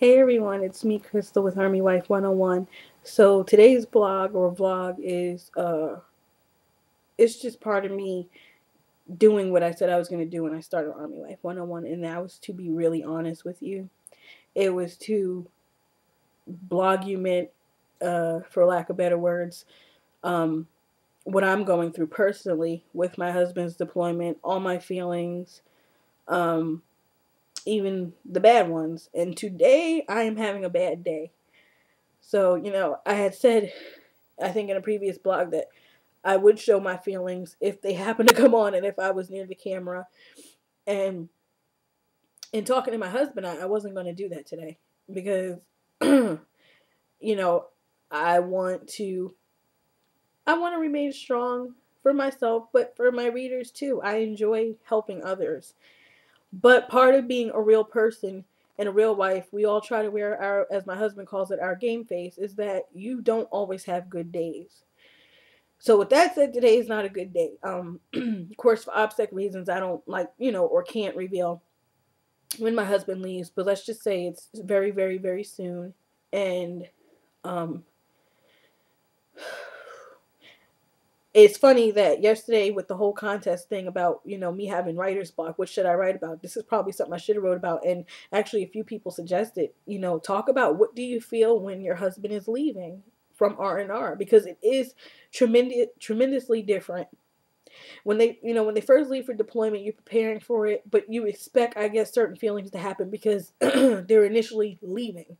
Hey everyone, it's me, Crystal, with Army Wife 101. So today's blog or vlog is it's just part of me doing what I said I was going to do when I started Army Wife 101, and that was to be really honest with you. It was to blogument, for lack of better words, um, what I'm going through personally with my husband's deployment, all my feelings, um, even the bad ones. And today I am having a bad day. So, I had said, I think in a previous blog, that I would show my feelings if they happen to come on and if I was near the camera. And in talking to my husband, I wasn't going to do that today because, you know, I want to, I want to remain strong for myself, but for my readers too. I enjoy helping others. But part of being a real person and a real wife, we all try to wear our, as my husband calls it, our game face, is that you don't always have good days. So with that said, today is not a good day. Of course, for OPSEC reasons, I don't like, or can't reveal when my husband leaves. But let's just say it's very, very, very soon. And um, it's funny that yesterday with the whole contest thing about, me having writer's block, what should I write about? This is probably something I should have wrote about. And actually a few people suggested, talk about what do you feel when your husband is leaving from RnR, because it is tremendously different. When they first leave for deployment, you're preparing for it, but you expect, I guess, certain feelings to happen because they're initially leaving.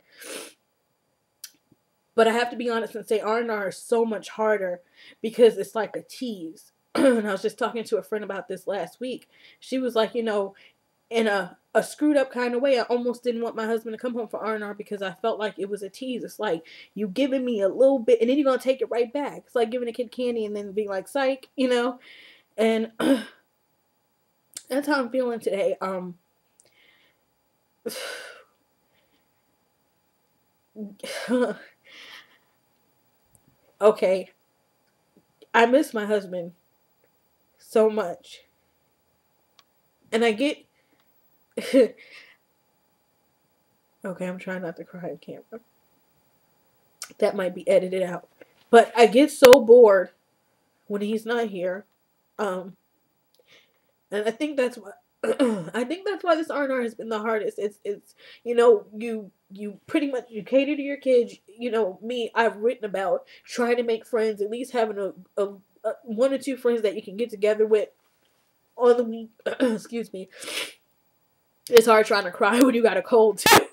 But I have to be honest and say RnR is so much harder because it's like a tease. And I was just talking to a friend about this last week. She was like, in a screwed up kind of way, I almost didn't want my husband to come home for RnR because I felt like it was a tease. It's like, you giving me a little bit and then you're going to take it right back. It's like giving a kid candy and then being like, psych, And that's how I'm feeling today. Okay, I miss my husband so much. And I get okay, I'm trying not to cry on camera. That might be edited out. But I get so bored when he's not here. Um, and I think that's why I think that's why this R&R has been the hardest. It's you pretty much you cater to your kids. Me, I've written about trying to make friends, at least having a one or two friends that you can get together with on the week. Excuse me. It's hard trying to cry when you got a cold too.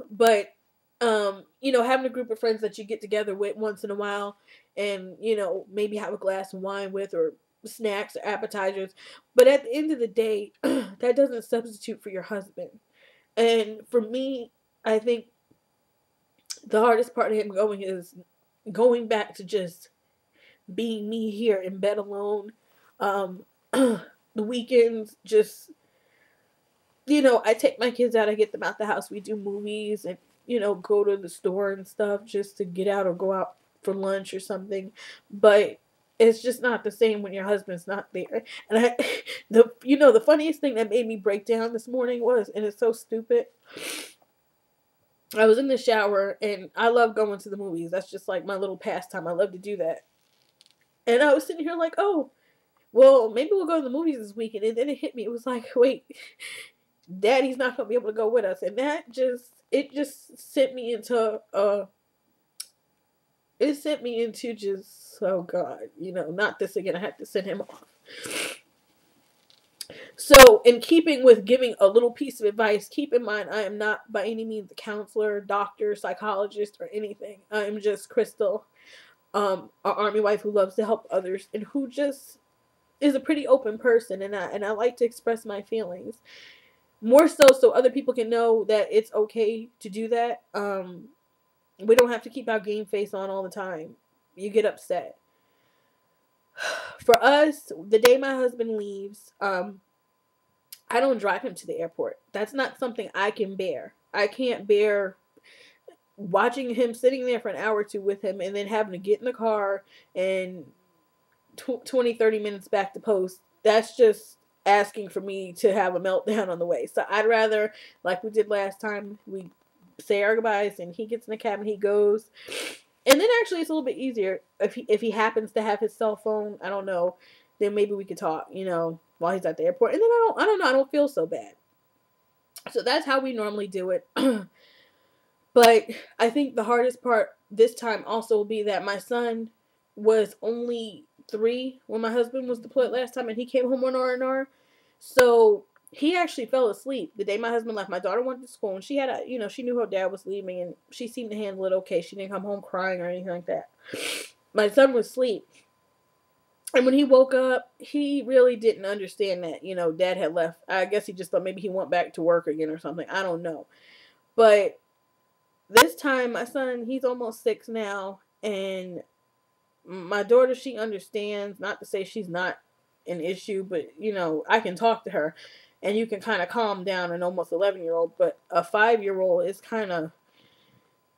But having a group of friends that you get together with once in a while, and maybe have a glass of wine with, or snacks or appetizers. But at the end of the day, that doesn't substitute for your husband. And for me, I think the hardest part of him going is going back to just being me here in bed alone. The weekends, just I take my kids out, I get them out the house, we do movies and go to the store and stuff just to get out or go out for lunch or something. But it's just not the same when your husband's not there. And the funniest thing that made me break down this morning was, and it's so stupid, I was in the shower and I love going to the movies. That's just like my little pastime. I love to do that. And I was sitting here like, oh, well, maybe we'll go to the movies this weekend. And then it hit me. It was like, wait, Daddy's not gonna be able to go with us, and it just sent me into it sent me into just, oh God, not this again. I had to send him off. So, in keeping with giving a little piece of advice, keep in mind I am not by any means a counselor, doctor, psychologist, or anything. I am just Crystal, an army wife who loves to help others and who just is a pretty open person, and I like to express my feelings. More so other people can know that it's okay to do that. We don't have to keep our game face on all the time. You get upset. For us, the day my husband leaves, I don't drive him to the airport. That's not something I can bear. I can't bear watching him sitting there for an hour or two with him and then having to get in the car and 20, 30 minutes back to post. That's just, asking for me to have a meltdown on the way. So I'd rather, like we did last time, we say our goodbyes and he gets in the cab and he goes. And then actually it's a little bit easier if he happens to have his cell phone, I don't know, then maybe we could talk, you know, while he's at the airport. And then I don't know, I don't feel so bad. So that's how we normally do it. But I think the hardest part this time also will be that my son was only 3 when my husband was deployed last time, and he came home on RnR. So he actually fell asleep the day my husband left. My daughter went to school, and she had a, you know, she knew her dad was leaving, and she seemed to handle it okay. She didn't come home crying or anything like that. My son was asleep. And when he woke up, he really didn't understand that, you know, dad had left. I guess he just thought maybe he went back to work again or something. I don't know. But this time, my son, he's almost 6 now, and my daughter, she understands. Not to say she's not an issue, but you know, I can talk to her, and you can kind of calm down an almost 11-year-old. But a 5-year-old is kind of,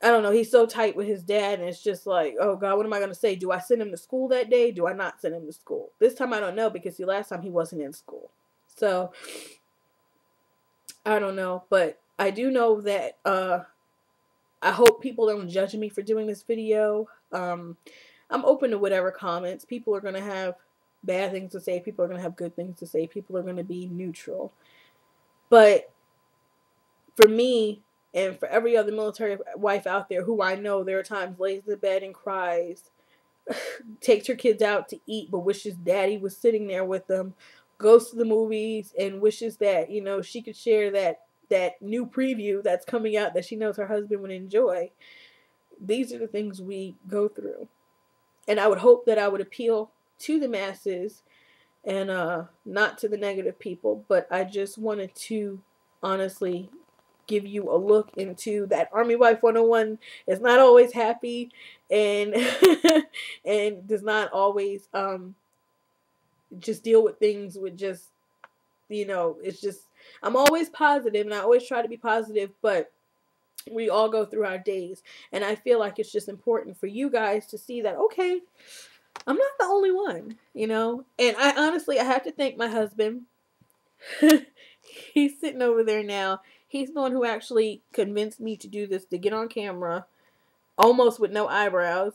I don't know. He's so tight with his dad, and it's just like, oh God, what am I gonna say? Do I send him to school that day? Do I not send him to school? This time I don't know, because the last time he wasn't in school, so I don't know. But I do know that I hope people don't judge me for doing this video. I'm open to whatever comments. People are going to have bad things to say. People are going to have good things to say. People are going to be neutral. But for me, and for every other military wife out there who I know, there are times lays in bed and cries, takes her kids out to eat, but wishes daddy was sitting there with them, goes to the movies and wishes that, you know, she could share that new preview that's coming out that she knows her husband would enjoy. These are the things we go through. And I would hope that I would appeal to the masses and not to the negative people. But I just wanted to honestly give you a look into that Army Wife 101 is not always happy, and and does not always just deal with things with just, you know, it's just, I'm always positive and I always try to be positive, but we all go through our days. And I feel like it's just important for you guys to see that, okay, I'm not the only one, you know. And I honestly, I have to thank my husband. He's sitting over there now. He's the one who actually convinced me to do this, to get on camera, almost with no eyebrows.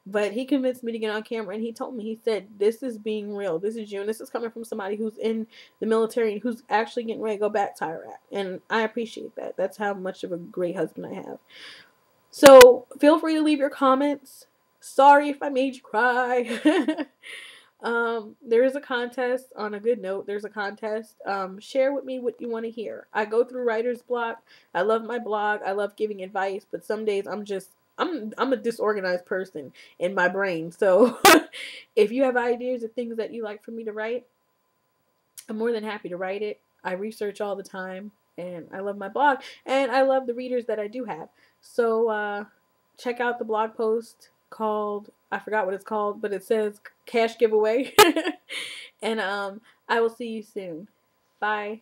But he convinced me to get on camera, and he told me, he said, this is being real. This is you, and this is coming from somebody who's in the military and who's actually getting ready to go back to Iraq. And I appreciate that. That's how much of a great husband I have. So feel free to leave your comments. Sorry if I made you cry. There is a contest. On a good note, there's a contest. Share with me what you want to hear. I go through writer's block. I love my blog. I love giving advice, but some days I'm a disorganized person in my brain. So if you have ideas of things that you like for me to write, I'm more than happy to write it. I research all the time, and I love my blog, and I love the readers that I do have. So check out the blog post called, I forgot what it's called, but it says cash giveaway. And I will see you soon. Bye.